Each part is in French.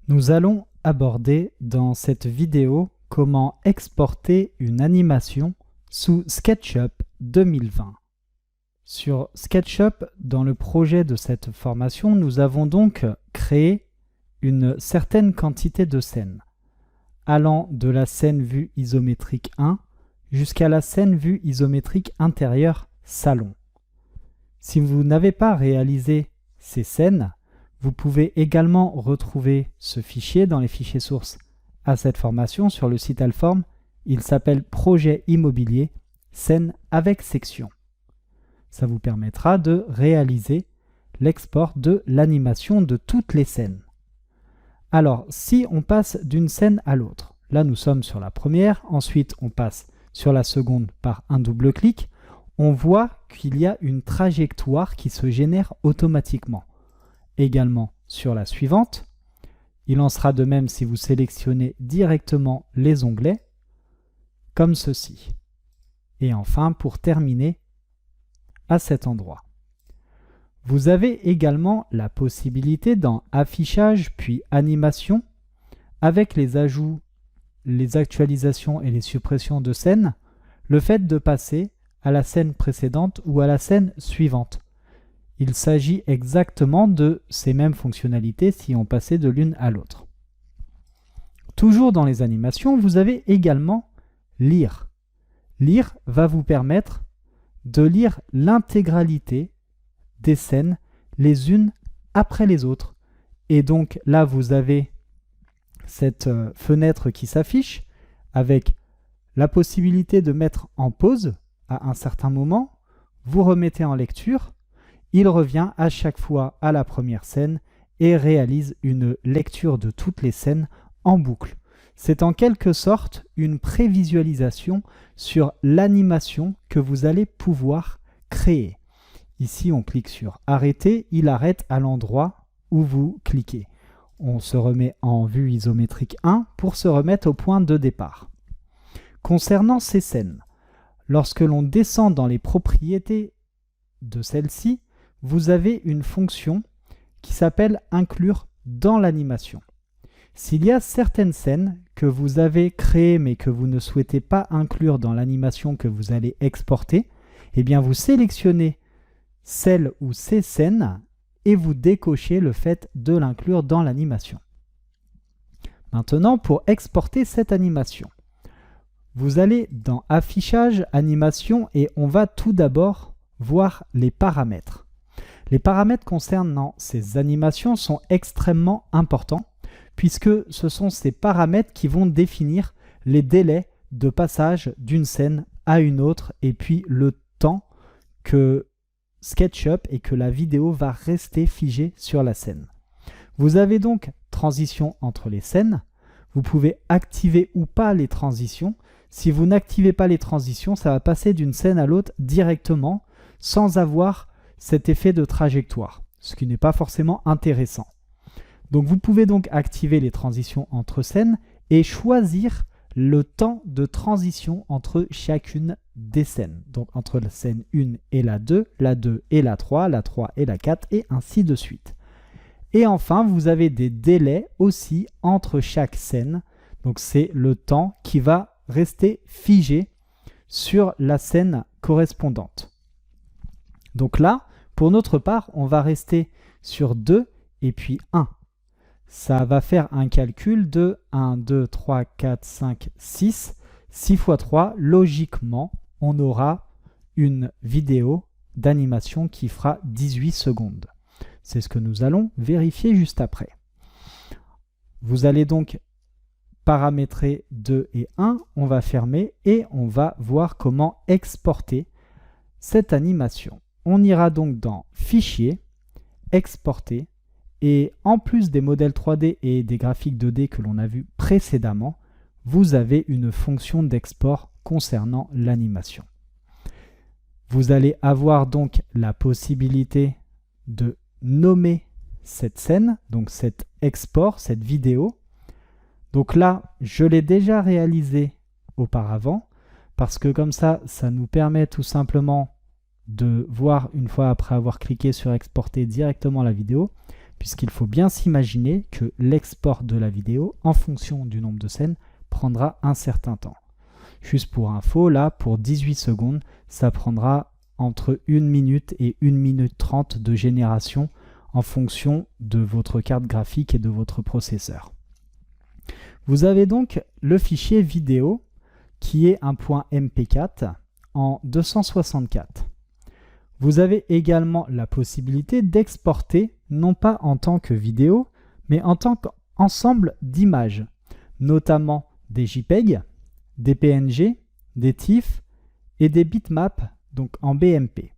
Nous allons aborder dans cette vidéo comment exporter une animation sous SketchUp 2020. Sur SketchUp, dans le projet de cette formation, nous avons donc créé une certaine quantité de scènes, allant de la scène vue isométrique 1 jusqu'à la scène vue isométrique intérieure salon. Si vous n'avez pas réalisé ces scènes, vous pouvez également retrouver ce fichier dans les fichiers sources à cette formation sur le site Alform. Il s'appelle Projet immobilier, scène avec section. Ça vous permettra de réaliser l'export de l'animation de toutes les scènes. Alors, si on passe d'une scène à l'autre, là nous sommes sur la première, ensuite on passe sur la seconde par un double clic, on voit qu'il y a une trajectoire qui se génère automatiquement. Également sur la suivante, il en sera de même si vous sélectionnez directement les onglets, comme ceci. Et enfin, pour terminer, à cet endroit. Vous avez également la possibilité dans Affichage puis Animation, avec les ajouts, les actualisations et les suppressions de scènes, le fait de passer à la scène précédente ou à la scène suivante. Il s'agit exactement de ces mêmes fonctionnalités si on passait de l'une à l'autre. Toujours dans les animations, vous avez également Lire. Lire va vous permettre de lire l'intégralité des scènes les unes après les autres. Et donc là, vous avez cette fenêtre qui s'affiche avec la possibilité de mettre en pause à un certain moment. Vous remettez en lecture. Il revient à chaque fois à la première scène et réalise une lecture de toutes les scènes en boucle. C'est en quelque sorte une prévisualisation sur l'animation que vous allez pouvoir créer. Ici, on clique sur Arrêter, il arrête à l'endroit où vous cliquez. On se remet en vue isométrique 1 pour se remettre au point de départ. Concernant ces scènes, lorsque l'on descend dans les propriétés de celle-ci, vous avez une fonction qui s'appelle Inclure dans l'animation. S'il y a certaines scènes que vous avez créées mais que vous ne souhaitez pas inclure dans l'animation que vous allez exporter, eh bien vous sélectionnez celle ou ces scènes et vous décochez le fait de l'inclure dans l'animation. Maintenant, pour exporter cette animation, vous allez dans Affichage, Animation et on va tout d'abord voir les paramètres. Les paramètres concernant ces animations sont extrêmement importants puisque ce sont ces paramètres qui vont définir les délais de passage d'une scène à une autre et puis le temps que SketchUp et que la vidéo va rester figée sur la scène. Vous avez donc transition entre les scènes. Vous pouvez activer ou pas les transitions. Si vous n'activez pas les transitions, ça va passer d'une scène à l'autre directement sans avoir cet effet de trajectoire, ce qui n'est pas forcément intéressant. Donc vous pouvez donc activer les transitions entre scènes et choisir le temps de transition entre chacune des scènes. Donc entre la scène 1 et la 2 et la 3 et la 4 et ainsi de suite. Et enfin, vous avez des délais aussi entre chaque scène. Donc c'est le temps qui va rester figé sur la scène correspondante. Donc là, pour notre part, on va rester sur 2 et puis 1. Ça va faire un calcul de 1, 2, 3, 4, 5, 6. 6 x 3, logiquement, on aura une vidéo d'animation qui fera 18 secondes. C'est ce que nous allons vérifier juste après. Vous allez donc paramétrer 2 et 1. On va fermer et on va voir comment exporter cette animation. On ira donc dans Fichier, Exporter, et en plus des modèles 3D et des graphiques 2D que l'on a vus précédemment, vous avez une fonction d'export concernant l'animation. Vous allez avoir donc la possibilité de nommer cette scène, donc cet export, cette vidéo. Donc là, je l'ai déjà réalisé auparavant, parce que comme ça nous permet tout simplement de voir une fois après avoir cliqué sur exporter directement la vidéo. puisqu'il faut bien s'imaginer que l'export de la vidéo, en fonction du nombre de scènes, prendra un certain temps. Juste pour info, là, pour 18 secondes, ça prendra entre 1 minute et 1 minute 30 de génération en fonction de votre carte graphique et de votre processeur. Vous avez donc le fichier vidéo qui est un .mp4 en 264. Vous avez également la possibilité d'exporter, non pas en tant que vidéo, mais en tant qu'ensemble d'images, notamment des JPEG, des PNG, des TIFF et des bitmaps, donc en BMP.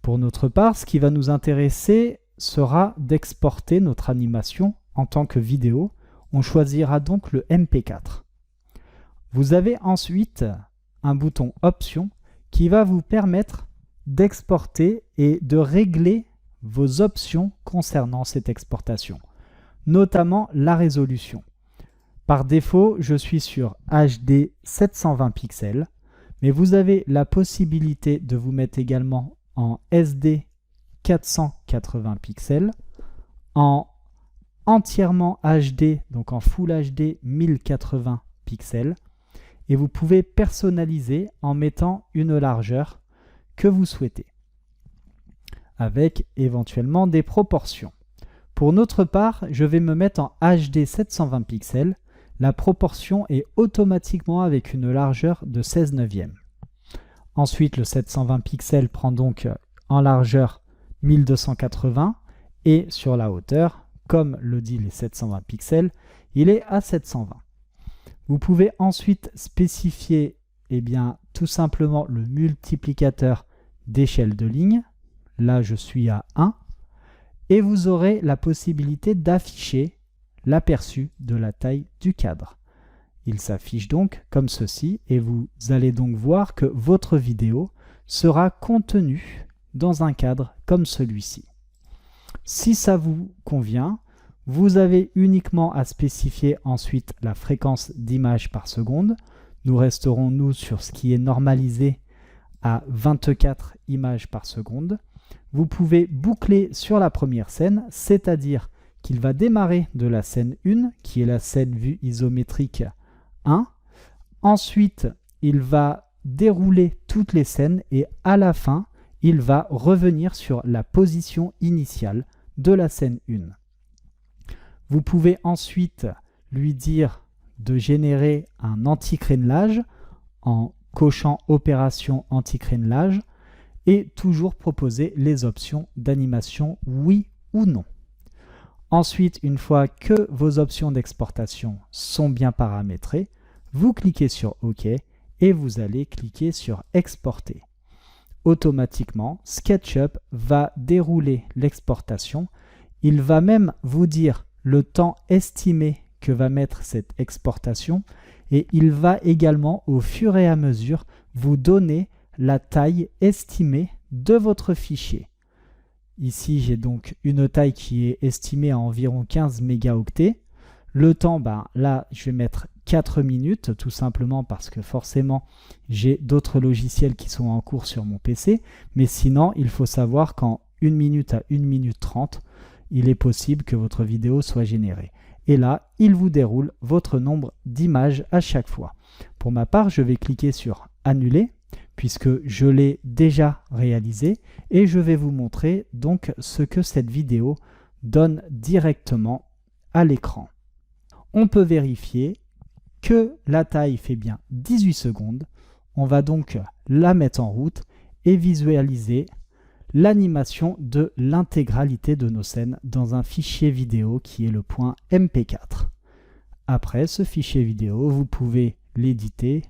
Pour notre part, ce qui va nous intéresser sera d'exporter notre animation en tant que vidéo. On choisira donc le MP4. Vous avez ensuite un bouton Options qui va vous permettre d'exporter et de régler vos options concernant cette exportation, notamment la résolution. Par défaut, je suis sur HD 720 pixels, mais vous avez la possibilité de vous mettre également en SD 480 pixels, en entièrement HD, donc en Full HD 1080 pixels, et vous pouvez personnaliser en mettant une largeur que vous souhaitez, avec éventuellement des proportions. Pour notre part, je vais me mettre en HD 720 pixels. La proportion est automatiquement avec une largeur de 16/9. Ensuite, le 720 pixels prend donc en largeur 1280 et sur la hauteur, comme le dit les 720 pixels, il est à 720. Vous pouvez ensuite spécifier tout simplement le multiplicateur d'échelle de ligne. Là, je suis à 1. Et vous aurez la possibilité d'afficher l'aperçu de la taille du cadre. Il s'affiche donc comme ceci et vous allez donc voir que votre vidéo sera contenue dans un cadre comme celui-ci. Si ça vous convient, vous avez uniquement à spécifier ensuite la fréquence d'images par seconde. Nous resterons nous sur ce qui est normalisé à 24 images par seconde. Vous pouvez boucler sur la première scène, c'est-à-dire qu'il va démarrer de la scène 1, qui est la scène vue isométrique 1. Ensuite, il va dérouler toutes les scènes et à la fin, il va revenir sur la position initiale de la scène 1. Vous pouvez ensuite lui dire de générer un anti-crénelage en cochant opération anti-crénelage et toujours proposer les options d'animation oui ou non. Ensuite, une fois que vos options d'exportation sont bien paramétrées, vous cliquez sur OK et vous allez cliquer sur Exporter. Automatiquement, SketchUp va dérouler l'exportation. Il va même vous dire le temps estimé que va mettre cette exportation et il va également au fur et à mesure vous donner la taille estimée de votre fichier. Ici, j'ai donc une taille qui est estimée à environ 15 mégaoctets. Le temps, là, je vais mettre 4 minutes, tout simplement parce que forcément, j'ai d'autres logiciels qui sont en cours sur mon PC. Mais sinon, il faut savoir qu'en 1 minute à 1 minute 30, il est possible que votre vidéo soit générée. Et là, il vous déroule votre nombre d'images à chaque fois. Pour ma part, je vais cliquer sur Annuler, puisque je l'ai déjà réalisé et je vais vous montrer donc ce que cette vidéo donne directement à l'écran. On peut vérifier que la taille fait bien 18 secondes. On va donc la mettre en route et visualiser l'animation de l'intégralité de nos scènes dans un fichier vidéo qui est le .mp4. Après ce fichier vidéo, vous pouvez l'éditer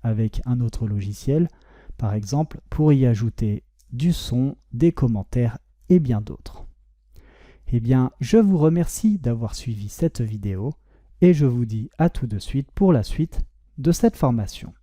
avec un autre logiciel, par exemple pour y ajouter du son, des commentaires et bien d'autres. Eh bien, je vous remercie d'avoir suivi cette vidéo et je vous dis à tout de suite pour la suite de cette formation.